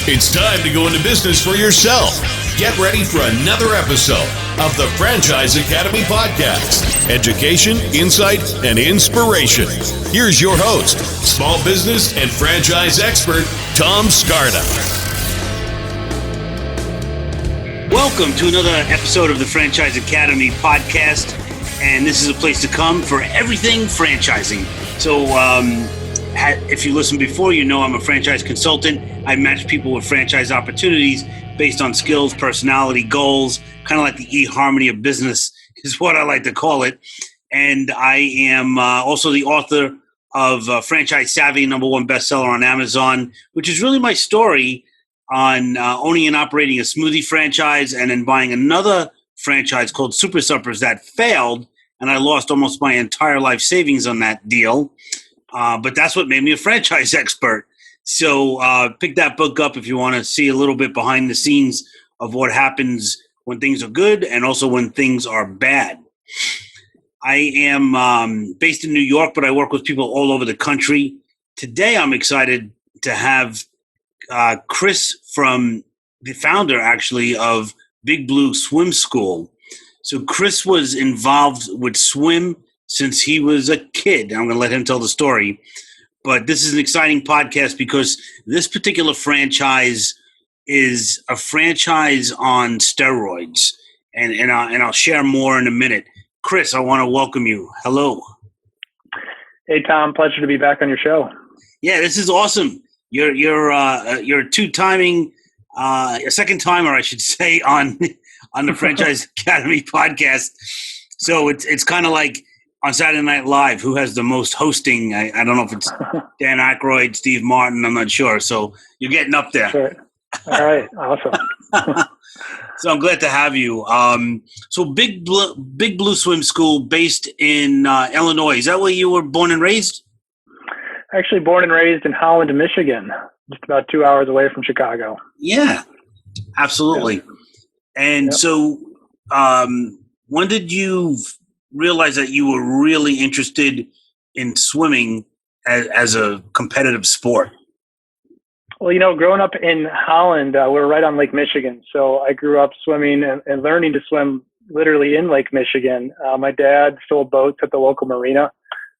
It's time to go into business for yourself. Get ready for another episode of the Franchise Academy Podcast. Education, insight, and inspiration. Here's your host, small business and franchise expert, Tom Scarda. Welcome to another episode of the Franchise Academy Podcast. And this is a place to come for everything franchising. So if you listened before, you know I'm a franchise consultant. I match people with franchise opportunities based on skills, personality, goals, kind of like the eHarmony of business is what I like to call it. And I am also the author of Franchise Savvy, #1 bestseller on Amazon, which is really my story on owning and operating a smoothie franchise and then buying another franchise called Super Suppers that failed. And I lost almost my entire life savings on that deal. But that's what made me a franchise expert. So pick that book up if you want to see a little bit behind the scenes of what happens when things are good and also when things are bad. I am based in New York, but I work with people all over the country. Today, I'm excited to have Chris, from the founder, actually, of Big Blue Swim School. So Chris was involved with swim since he was a kid. I'm going to let him tell the story. But this is an exciting podcast because this particular franchise is a franchise on steroids. And I'll share more in a minute. Chris, I want to welcome you. Hello. Hey, Tom. Pleasure to be back on your show. Yeah, this is awesome. You're a second timer, I should say, on the Franchise Academy podcast. So it's kind of like on Saturday Night Live, who has the most hosting? I don't know if it's Dan Aykroyd, Steve Martin. I'm not sure. So you're getting up there. Sure. All right. Awesome. So I'm glad to have you. So Big Blue Swim School, based in Illinois. Is that where you were born and raised? Actually born and raised in Holland, Michigan, just about 2 hours away from Chicago. Yeah, absolutely. Yep. And yep. So when did you realize that you were really interested in swimming as a competitive sport? Well, growing up in Holland, we're right on Lake Michigan. So I grew up swimming and learning to swim literally in Lake Michigan. My dad sold boats at the local marina.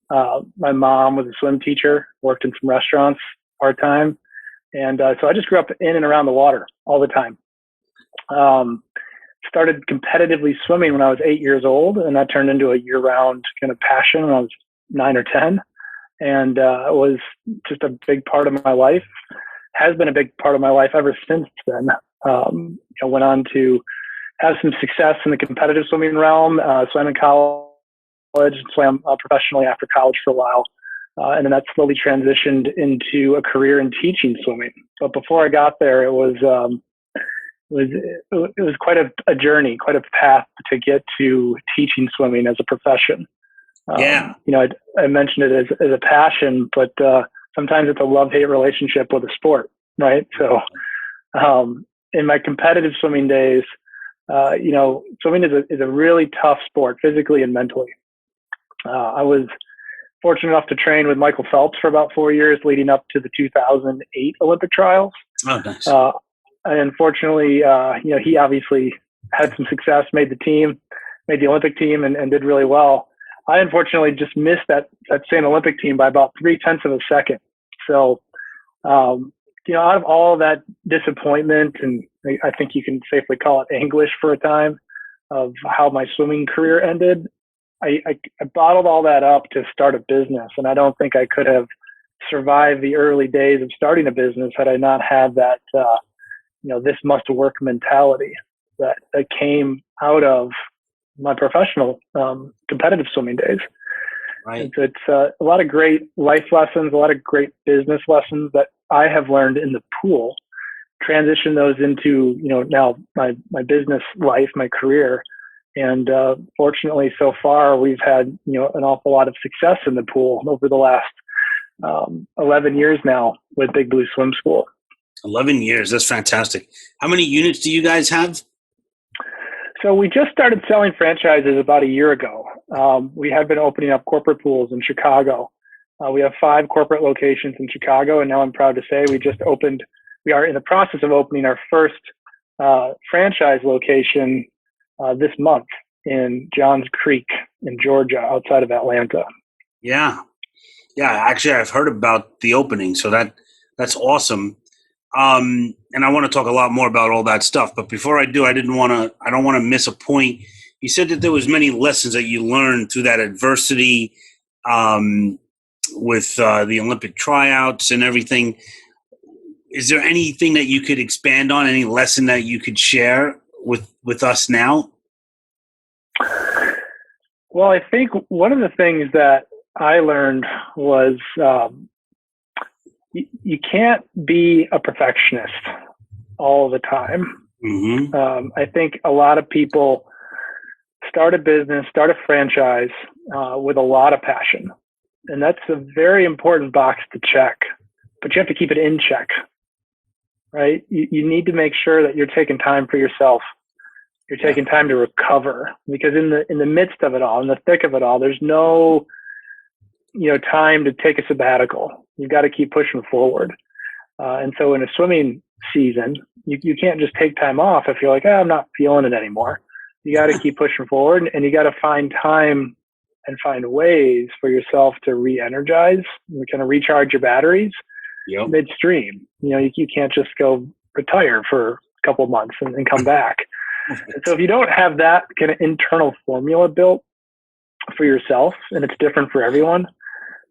My mom was a swim teacher, worked in some restaurants part-time. And so I just grew up in and around the water all the time. Started competitively swimming when I was 8 years old, and that turned into a year-round kind of passion when I was 9 or 10. And it was just a big part of my life, has been a big part of my life ever since then. I went on to have some success in the competitive swimming realm, swam in college, swam professionally after college for a while. And then that slowly transitioned into a career in teaching swimming. But before I got there, it was quite a journey, quite a path to get to teaching swimming as a profession. Yeah. I mentioned it as a passion, but sometimes it's a love-hate relationship with a sport, right? So in my competitive swimming days, swimming is a really tough sport, physically and mentally. I was fortunate enough to train with Michael Phelps for about 4 years leading up to the 2008 Olympic trials. Oh, nice. And unfortunately, he obviously had some success, made the Olympic team and did really well. I unfortunately just missed that same Olympic team by about 0.3 of a second. So, out of all that disappointment, and I think you can safely call it anguish for a time of how my swimming career ended, I bottled all that up to start a business. And I don't think I could have survived the early days of starting a business had I not had that, this must work mentality that came out of my professional competitive swimming days. Right. So it's a lot of great life lessons, a lot of great business lessons that I have learned in the pool, transition those into, now my business life, my career. And fortunately, so far, we've had, an awful lot of success in the pool over the last 11 years now with Big Blue Swim School. 11 years. That's fantastic. How many units do you guys have? So we just started selling franchises about a year ago. We have been opening up corporate pools in Chicago. We have 5 corporate locations in Chicago, and now I'm proud to say we just opened we are in the process of opening our first franchise location this month in Johns Creek in Georgia, outside of Atlanta. Yeah. Actually, I've heard about the opening, so that's awesome. And I want to talk a lot more about all that stuff. But before I do, I don't want to miss a point. You said that there was many lessons that you learned through that adversity with the Olympic tryouts and everything. Is there anything that you could expand on? Any lesson that you could share with us now? Well, I think one of the things that I learned was you can't be a perfectionist all the time. Mm-hmm. I think a lot of people start a business, start a franchise with a lot of passion. And that's a very important box to check, but you have to keep it in check, right? You need to make sure that you're taking time for yourself. You're taking time to recover, because in the midst of it all, in the thick of it all, there's no, time to take a sabbatical. You've got to keep pushing forward. And so in a swimming season, you can't just take time off if you're like, I'm not feeling it anymore. You got to keep pushing forward, and you got to find time and find ways for yourself to re-energize and kind of recharge your batteries midstream. You can't just go retire for a couple of months and come back. And so if you don't have that kind of internal formula built for yourself, and it's different for everyone,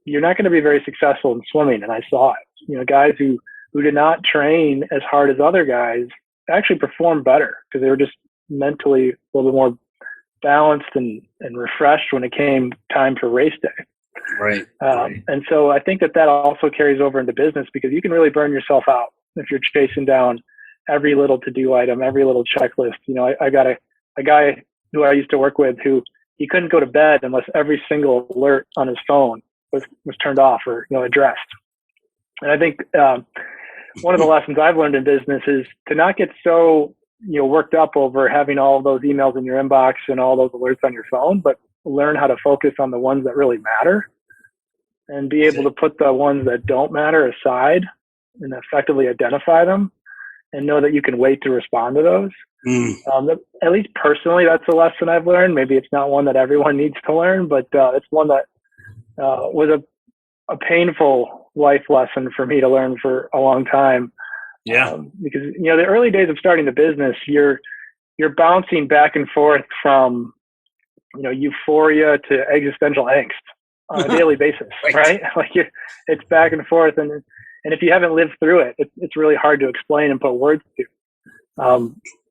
you're not going to be very successful in swimming. And I saw it. Guys who did not train as hard as other guys actually performed better because they were just mentally a little bit more balanced and refreshed when it came time for race day. Right. And so I think that also carries over into business, because you can really burn yourself out if you're chasing down every little to-do item, every little checklist. I got a guy who I used to work with who he couldn't go to bed unless every single alert on his phone was turned off or addressed. And I think one of the lessons I've learned in business is to not get so worked up over having all of those emails in your inbox and all those alerts on your phone, but learn how to focus on the ones that really matter and be able to put the ones that don't matter aside and effectively identify them and know that you can wait to respond to those. At least personally, that's a lesson I've learned. Maybe it's not one that everyone needs to learn, but it's one that was a painful life lesson for me to learn for a long time. Yeah. Because, the early days of starting the business, you're bouncing back and forth from, euphoria to existential angst on a daily basis, right? Like it's back and forth. And if you haven't lived through it, it's really hard to explain and put words to.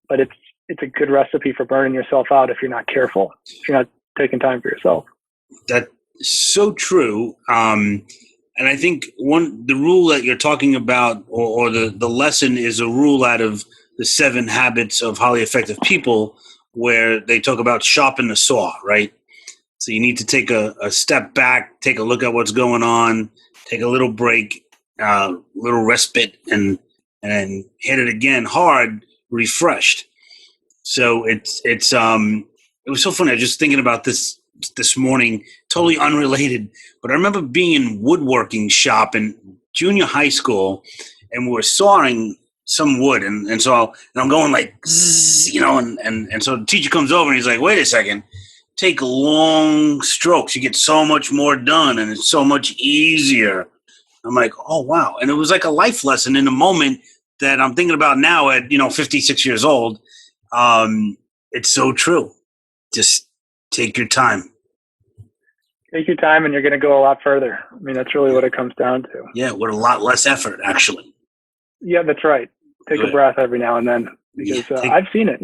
But it's a good recipe for burning yourself out if you're not careful, if you're not taking time for yourself. That's so true. And I think the rule that you're talking about, or the lesson, is a rule out of the 7 Habits of Highly Effective People, where they talk about sharpen the saw, right? So you need to take a step back, take a look at what's going on, take a little break, little respite, and hit it again hard, refreshed. So it was so funny. I was just thinking about this morning, totally unrelated, but I remember being in woodworking shop in junior high school, and we were sawing some wood, and so I'm going like, zzz, and so the teacher comes over and he's like, wait a second, take long strokes, you get so much more done, and it's so much easier. I'm like, oh wow. And it was like a life lesson in the moment that I'm thinking about now at 56 years old. It's so true. Just take your time. Take your time, and you're going to go a lot further. I mean, that's really what it comes down to. Yeah, with a lot less effort, actually. Yeah, that's right. Take a breath every now and then, because I've seen it.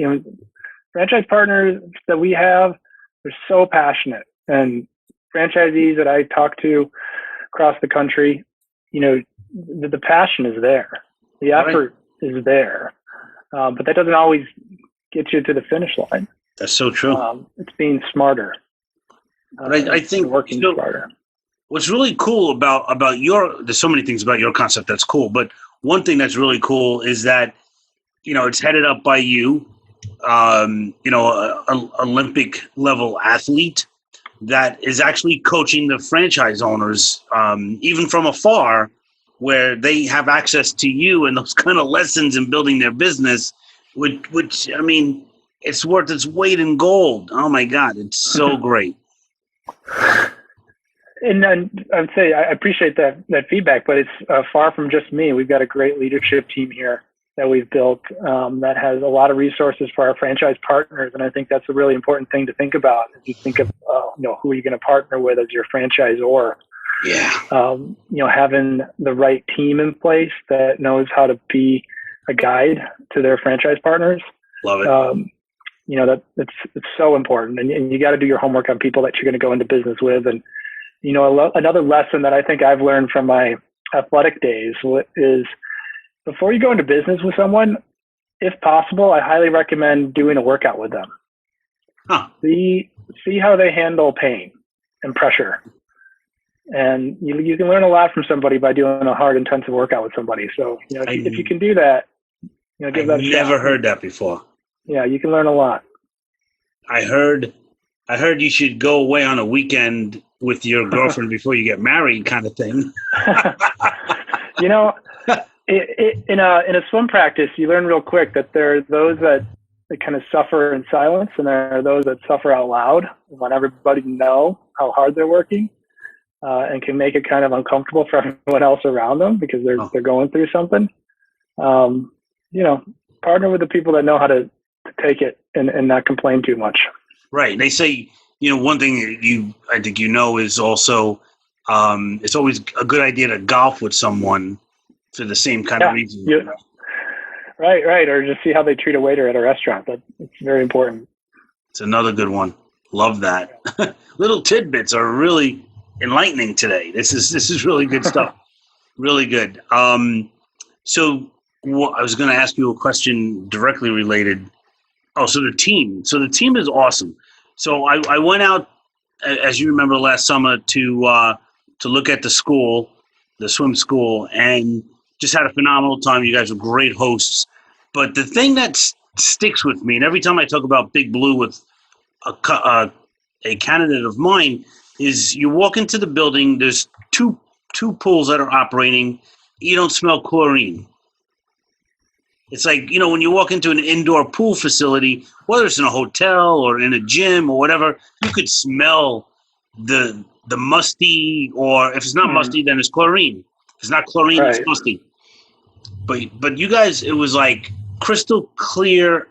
Franchise partners that we have, they're so passionate, and franchisees that I talk to across the country, the passion is there. The effort is there, but that doesn't always get you to the finish line. That's so true. It's being smarter. I think working smarter. What's really cool about there's so many things about your concept that's cool, but one thing that's really cool is that, it's headed up by you, an Olympic level athlete that is actually coaching the franchise owners, even from afar, where they have access to you and those kind of lessons in building their business, which I mean, it's worth its weight in gold. Oh my God, it's so great. And I would say I appreciate that feedback, but it's far from just me. We've got a great leadership team here that we've built that has a lot of resources for our franchise partners, and I think that's a really important thing to think about as you think of who are you going to partner with as your franchisor. Yeah. Having the right team in place that knows how to be a guide to their franchise partners. Love it. It's so important, and you got to do your homework on people that you're going to go into business with. And another lesson that I think I've learned from my athletic days is before you go into business with someone, if possible, I highly recommend doing a workout with them. Huh. See how they handle pain and pressure. And you can learn a lot from somebody by doing a hard, intensive workout with somebody. So, if you can do that, give that a shot. I've never heard that before. Yeah, you can learn a lot. I heard you should go away on a weekend with your girlfriend before you get married, kind of thing. In a swim practice, you learn real quick that there are those that kind of suffer in silence, and there are those that suffer out loud and want everybody to know how hard they're working, and can make it kind of uncomfortable for everyone else around them because they're going through something. Partner with the people that know how to take it and not complain too much. Right. They say, one thing I think is also it's always a good idea to golf with someone for the same kind of reason. Yeah. Right. Or just see how they treat a waiter at a restaurant. It's very important. It's another good one. Love that. Little tidbits are really enlightening today. This is really good stuff. Really good. So I was going to ask you a question directly related. Oh, so the team. So the team is awesome. So I went out, as you remember, last summer to look at the swim school, and just had a phenomenal time. You guys were great hosts. But the thing that sticks with me, and every time I talk about Big Blue with a candidate of mine, is you walk into the building, there's two pools that are operating. You don't smell chlorine. It's like, when you walk into an indoor pool facility, whether it's in a hotel or in a gym or whatever, you could smell the musty, or if it's not musty, then it's chlorine. If it's not chlorine, It's musty. But you guys, it was like crystal clear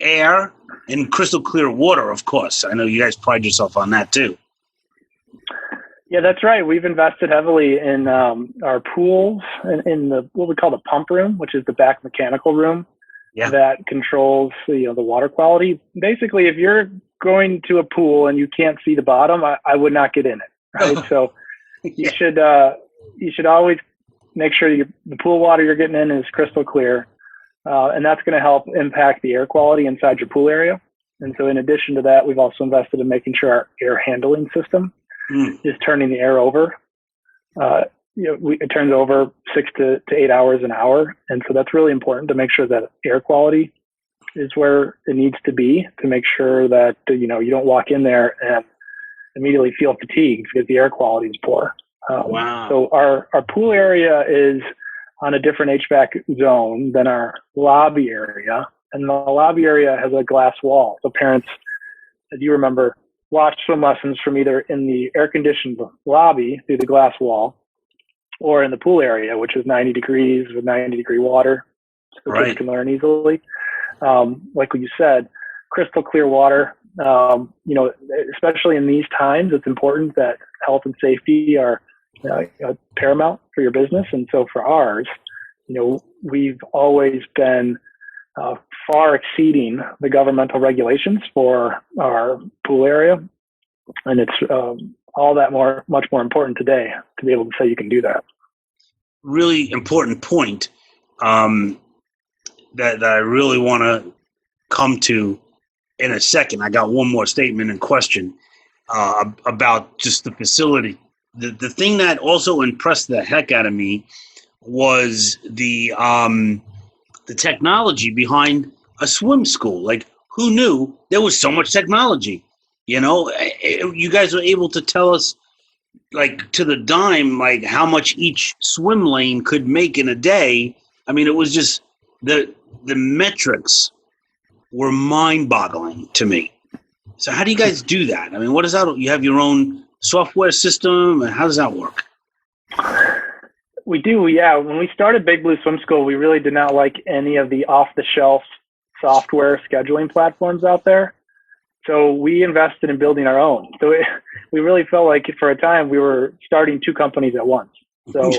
air and crystal clear water, of course. I know you guys pride yourself on that too. Yeah, that's right. We've invested heavily in our pools and in what we call the pump room, which is the back mechanical room that controls the water quality. Basically, if you're going to a pool and you can't see the bottom, I would not get in it. Right. So you should always make sure the pool water you're getting in is crystal clear, and that's going to help impact the air quality inside your pool area. And so, in addition to that, we've also invested in making sure our air handling system is turning the air over. It turns over 6 to 8 hours an hour. And so that's really important to make sure that air quality is where it needs to be, to make sure that, you don't walk in there and immediately feel fatigued because the air quality is poor. Wow. So our pool area is on a different HVAC zone than our lobby area. And the lobby area has a glass wall. So parents, as you remember, watch swim lessons from either in the air-conditioned lobby through the glass wall or in the pool area, which is 90 degrees with 90-degree water, so kids can learn easily. Like what you said, crystal clear water. Especially in these times, it's important that health and safety are paramount for your business. And so for ours, we've always been far exceeding the governmental regulations for our pool area. And it's all that much more important today to be able to say you can do that. Really important point that I really want to come to in a second. I got one more statement and question about just the facility. The thing that also impressed the heck out of me was the technology behind a swim school. Like, who knew there was so much technology? You guys were able to tell us like to the dime, like how much each swim lane could make in a day. I mean, it was just the metrics were mind-boggling to me. So how do you guys do that? I mean, what is that? You have your own software system, and how does that work? We do, yeah. When we started Big Blue Swim School, we really did not like any of the off-the-shelf software scheduling platforms out there. So we invested in building our own. So we really felt like for a time we were starting two companies at once. So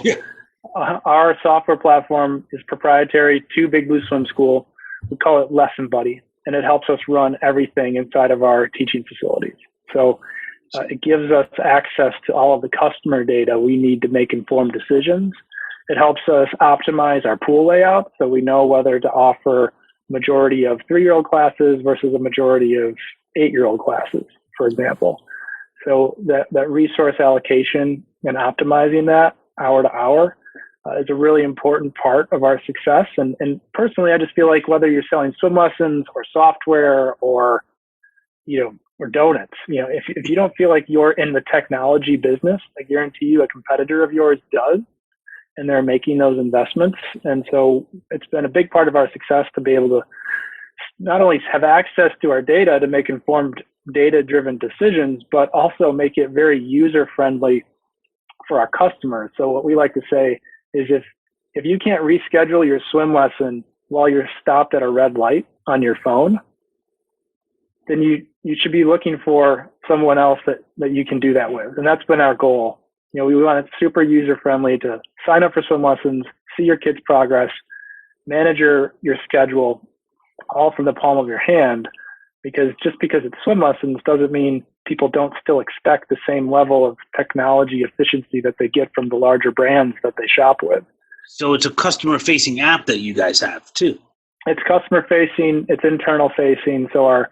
our software platform is proprietary to Big Blue Swim School. We call it Lesson Buddy, and it helps us run everything inside of our teaching facilities. So it gives us access to all of the customer data we need to make informed decisions. It helps us optimize our pool layout so we know whether to offer majority of 3-year-old classes versus a majority of 8-year-old classes, for example. So that resource allocation and optimizing that hour to hour is a really important part of our success. And personally, I just feel like whether you're selling swim lessons or software or, or donuts, if you don't feel like you're in the technology business, I guarantee you a competitor of yours does, and they're making those investments. And so it's been a big part of our success to be able to not only have access to our data to make informed data-driven decisions, but also make it very user-friendly for our customers. So what we like to say is if you can't reschedule your swim lesson while you're stopped at a red light on your phone, then you should be looking for someone else that you can do that with. And that's been our goal. We want it super user-friendly to sign up for swim lessons, see your kids' progress, manage your schedule, all from the palm of your hand, because just because it's swim lessons doesn't mean people don't still expect the same level of technology efficiency that they get from the larger brands that they shop with. So it's a customer-facing app that you guys have too. It's customer-facing, it's internal-facing. So our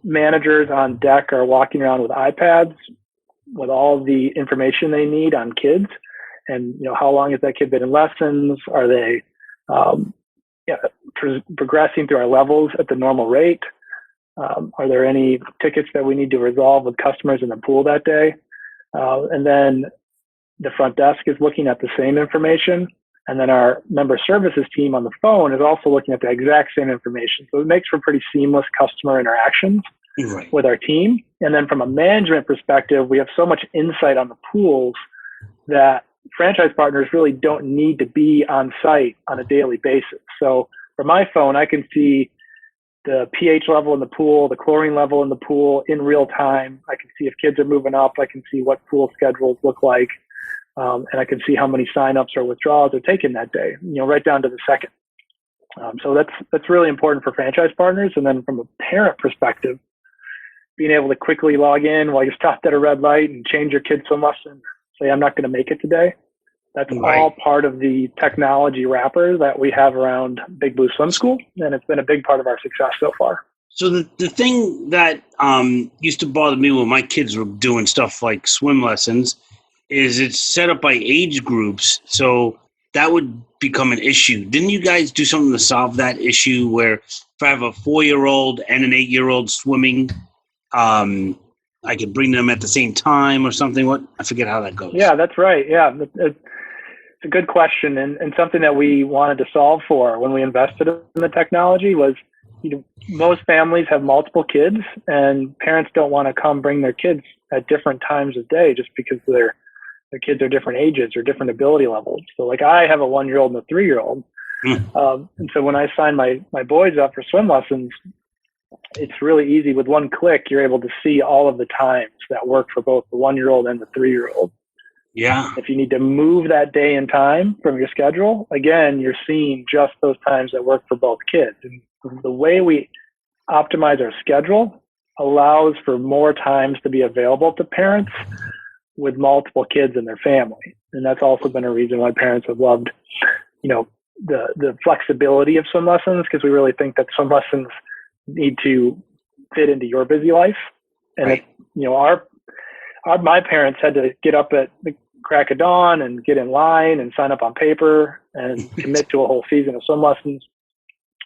managers on deck are walking around with iPads with all the information they need on kids, and how long has that kid been in lessons? Are they progressing through our levels at the normal rate? Are there any tickets that we need to resolve with customers in the pool that day? And then the front desk is looking at the same information. And then our member services team on the phone is also looking at the exact same information. So it makes for pretty seamless customer interactions with our team. And then from a management perspective, we have so much insight on the pools that franchise partners really don't need to be on site on a daily basis. So from my phone, I can see the pH level in the pool, the chlorine level in the pool in real time. I can see if kids are moving up. I can see what pool schedules look like. And I can see how many signups or withdrawals are taken that day, right down to the second. So that's really important for franchise partners. And then from a parent perspective, being able to quickly log in while you're stopped at a red light and change your kid's swim lesson, say, I'm not going to make it today. That's all part of the technology wrapper that we have around Big Blue Swim School. And it's been a big part of our success so far. So the thing that used to bother me when my kids were doing stuff like swim lessons is it's set up by age groups. So that would become an issue. Didn't you guys do something to solve that issue where if I have a 4-year-old and an 8-year-old swimming, I could bring them at the same time or something? I forget how that goes. Yeah, that's right. Yeah, it's a good question, and something that we wanted to solve for when we invested in the technology was, most families have multiple kids, and parents don't want to come bring their kids at different times of day just because their kids are different ages or different ability levels. So like I have a 1-year-old and a 3-year-old. And so when I sign my boys up for swim lessons, it's really easy. With one click, you're able to see all of the times that work for both the 1-year-old and the 3-year-old. Yeah. If you need to move that day and time from your schedule, again, you're seeing just those times that work for both kids. And the way we optimize our schedule allows for more times to be available to parents with multiple kids in their family. And that's also been a reason why parents have loved, the flexibility of swim lessons, because we really think that swim lessons need to fit into your busy life. And my parents had to get up at the crack of dawn and get in line and sign up on paper and commit to a whole season of swim lessons.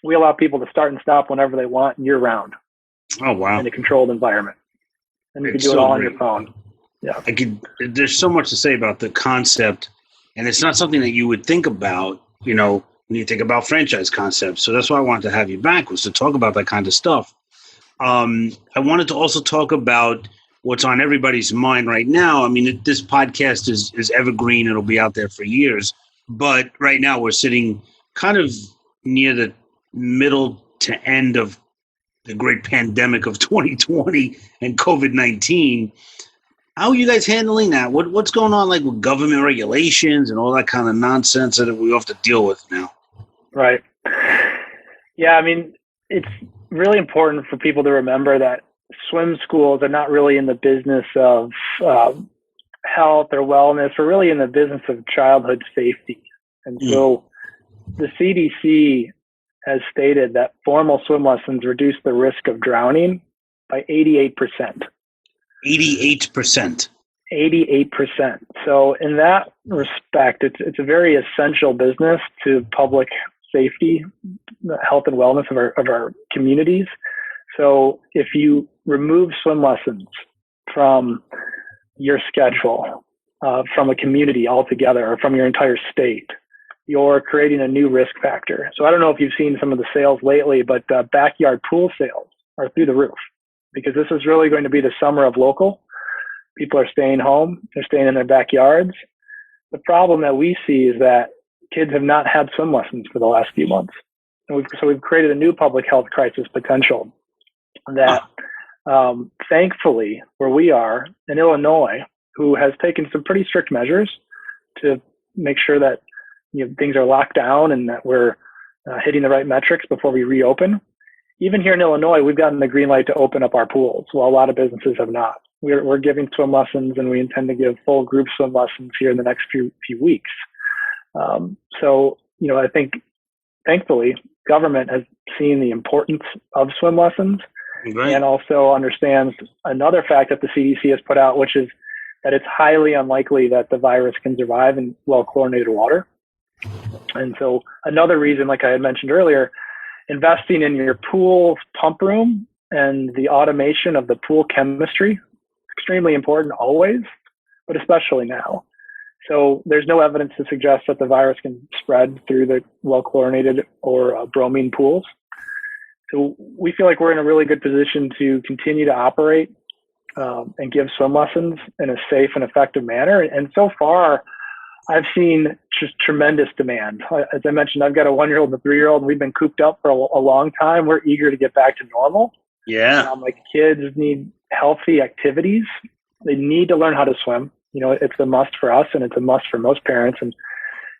We allow people to start and stop whenever they want year round. Oh, wow. In a controlled environment. And you can do it all on your phone. Yeah. There's so much to say about the concept, and it's not something that you would think about, when you think about franchise concepts. So that's why I wanted to have you back, was to talk about that kind of stuff. I wanted to also talk about what's on everybody's mind right now. I mean, this podcast is evergreen. It'll be out there for years. But right now we're sitting kind of near the middle to end of the great pandemic of 2020 and COVID-19. How are you guys handling that? What's going on, like, with government regulations and all that kind of nonsense that we have to deal with now? Right. Yeah, I mean, it's really important for people to remember that swim schools are not really in the business of health or wellness. We're really in the business of childhood safety. And so the CDC has stated that formal swim lessons reduce the risk of drowning by 88%. 88%. 88%. So in that respect, it's a very essential business to public safety, health and wellness of our communities. So if you remove swim lessons from your schedule, from a community altogether, or from your entire state, you're creating a new risk factor. So I don't know if you've seen some of the sales lately, but backyard pool sales are through the roof, because this is really going to be the summer of local. People are staying home. They're staying in their backyards. The problem that we see is that kids have not had swim lessons for the last few months. And we've created a new public health crisis potential that, thankfully, where we are in Illinois, who has taken some pretty strict measures to make sure that things are locked down and that we're hitting the right metrics before we reopen. Even here in Illinois, we've gotten the green light to open up our pools, while a lot of businesses have not. We're giving swim lessons, and we intend to give full group swim lessons here in the next few weeks. So, I think, thankfully, government has seen the importance of swim lessons, right, and also understands another fact that the CDC has put out, which is that it's highly unlikely that the virus can survive in well-chlorinated water. And so another reason, like I had mentioned earlier, investing in your pool pump room and the automation of the pool chemistry, extremely important always, but especially now. So there's no evidence to suggest that the virus can spread through the well-chlorinated or bromine pools. So we feel like we're in a really good position to continue to operate and give swim lessons in a safe and effective manner. And so far, I've seen just tremendous demand. As I mentioned, I've got a 1-year-old and a 3-year-old, and we've been cooped up for a long time. We're eager to get back to normal. Yeah. My kids need healthy activities. They need to learn how to swim. It's a must for us, and it's a must for most parents. And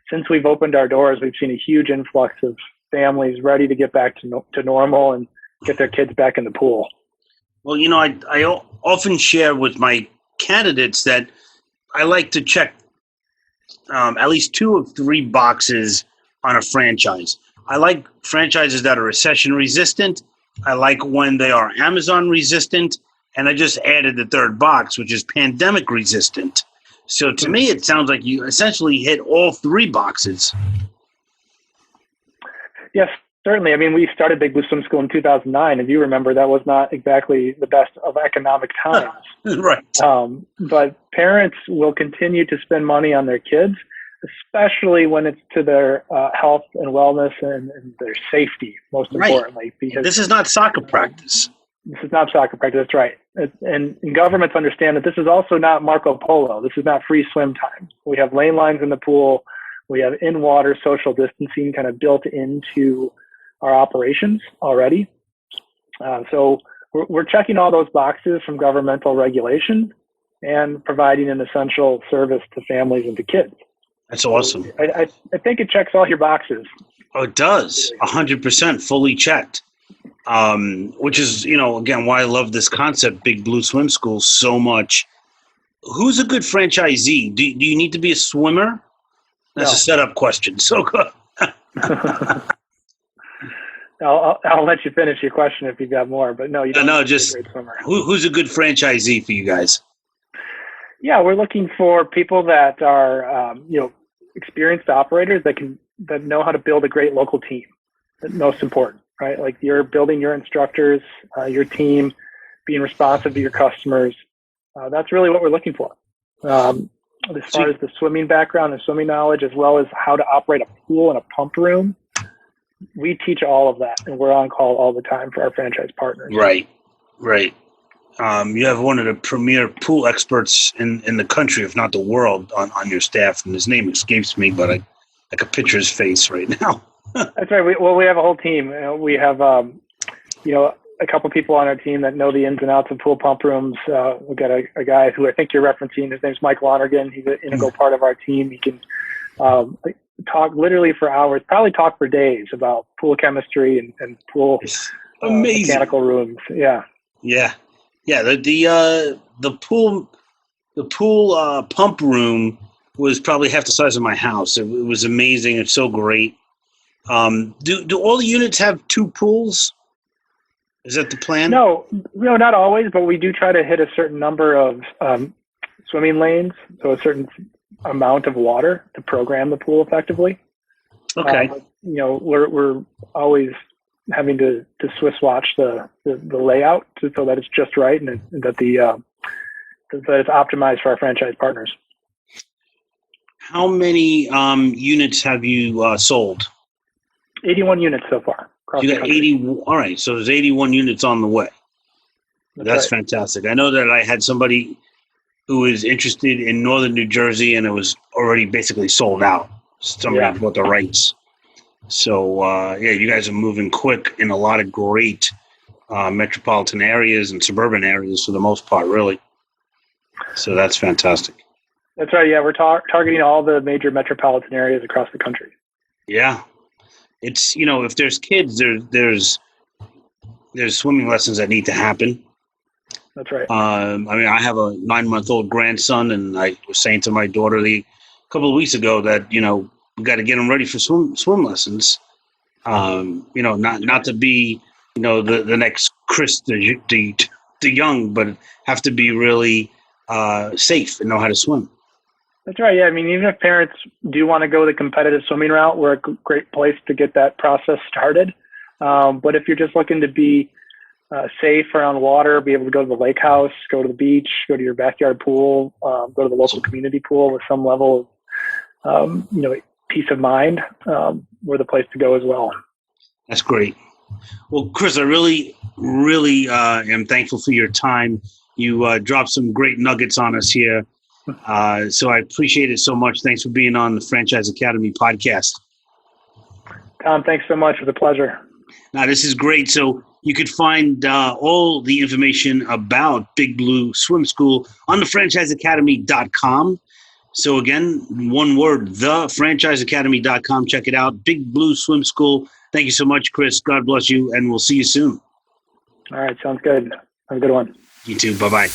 since we've opened our doors, we've seen a huge influx of families ready to get back to normal and get their kids back in the pool. Well, I often share with my candidates that I like to check at least 2 of 3 boxes on a franchise. I like franchises that are recession resistant. I like when they are Amazon resistant. And I just added the 3rd box, which is pandemic resistant. So to me, it sounds like you essentially hit all 3 boxes. Yes, certainly. I mean, we started Big Blue Swim School in 2009. If you remember, that was not exactly the best of economic times. Right. But parents will continue to spend money on their kids, especially when it's to their health and wellness and their safety, most importantly. Because this is not soccer practice. This is not soccer practice. That's right. And governments understand that this is also not Marco Polo. This is not free swim time. We have lane lines in the pool. We have in-water social distancing kind of built into our operations already. So we're checking all those boxes from governmental regulation and providing an essential service to families and to kids. That's awesome. I think it checks all your boxes. Oh, it does. 100% fully checked. Which is, again, why I love this concept, Big Blue Swim School, so much. Who's a good franchisee? Do you need to be a swimmer? That's a setup question. So good. I'll let you finish your question if you've got more, but no, you don't. No, just a great swimmer. Who's a good franchisee for you guys? Yeah, we're looking for people that are, experienced operators that know how to build a great local team. That's most important. Right? Like you're building your instructors, your team, being responsive to your customers, that's really what we're looking for. As far as the swimming background and swimming knowledge, as well as how to operate a pool and a pump room, we teach all of that, and we're on call all the time for our franchise partners. Right. You have one of the premier pool experts in the country, if not the world, on your staff, and his name escapes me, but I could picture his face right now. That's right. We have a whole team. We have a couple people on our team that know the ins and outs of pool pump rooms. We've got a guy who I think you're referencing. His name's Mike Lonergan. He's an integral part of our team. He can talk literally for hours, probably talk for days about pool chemistry and pool mechanical rooms. Yeah. The pool pump room was probably half the size of my house. It was amazing. It's so great. Do all the units have 2 pools? Is that the plan? No, not always, but we do try to hit a certain number of swimming lanes, so a certain amount of water to program the pool effectively. Okay. We're always having to Swiss watch the layout so that it's just right and that that it's optimized for our franchise partners. How many units have you sold? 81 units so far. You got 80. All right, so there's 81 units on the way. That's right. Fantastic. I know that I had somebody who was interested in northern New Jersey, and it was already basically sold out. Somebody bought the rights. So, you guys are moving quick in a lot of great metropolitan areas and suburban areas for the most part, really. So that's fantastic. That's right. Yeah, we're targeting all the major metropolitan areas across the country. Yeah. It's, if there's kids, there's swimming lessons that need to happen. That's right. I have a 9-month-old grandson, and I was saying to my daughter a couple of weeks ago that, we got to get him ready for swim lessons. Not to be, the next Chris the Young, but have to be really safe and know how to swim. That's right. Yeah. I mean, even if parents do want to go the competitive swimming route, we're a great place to get that process started. But if you're just looking to be safe around water, be able to go to the lake house, go to the beach, go to your backyard pool, go to the local community pool with some level of, peace of mind, we're the place to go as well. That's great. Well, Chris, I really, really am thankful for your time. You dropped some great nuggets on us here. So I appreciate it so much. Thanks for being on the Franchise Academy podcast. Tom, thanks so much. It was a pleasure. Now, this is great. So you could find all the information about Big Blue Swim School on thefranchiseacademy.com. So again, one word, thefranchiseacademy.com. Check it out. Big Blue Swim School. Thank you so much, Chris. God bless you, and we'll see you soon. All right. Sounds good. Have a good one. You too. Bye-bye.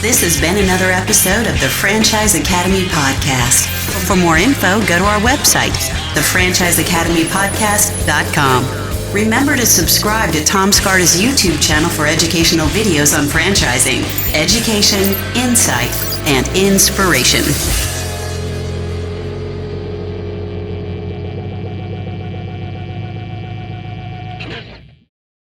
This has been another episode of the Franchise Academy Podcast. For more info, go to our website, thefranchiseacademypodcast.com. Remember to subscribe to Tom Scarda's YouTube channel for educational videos on franchising, education, insight, and inspiration.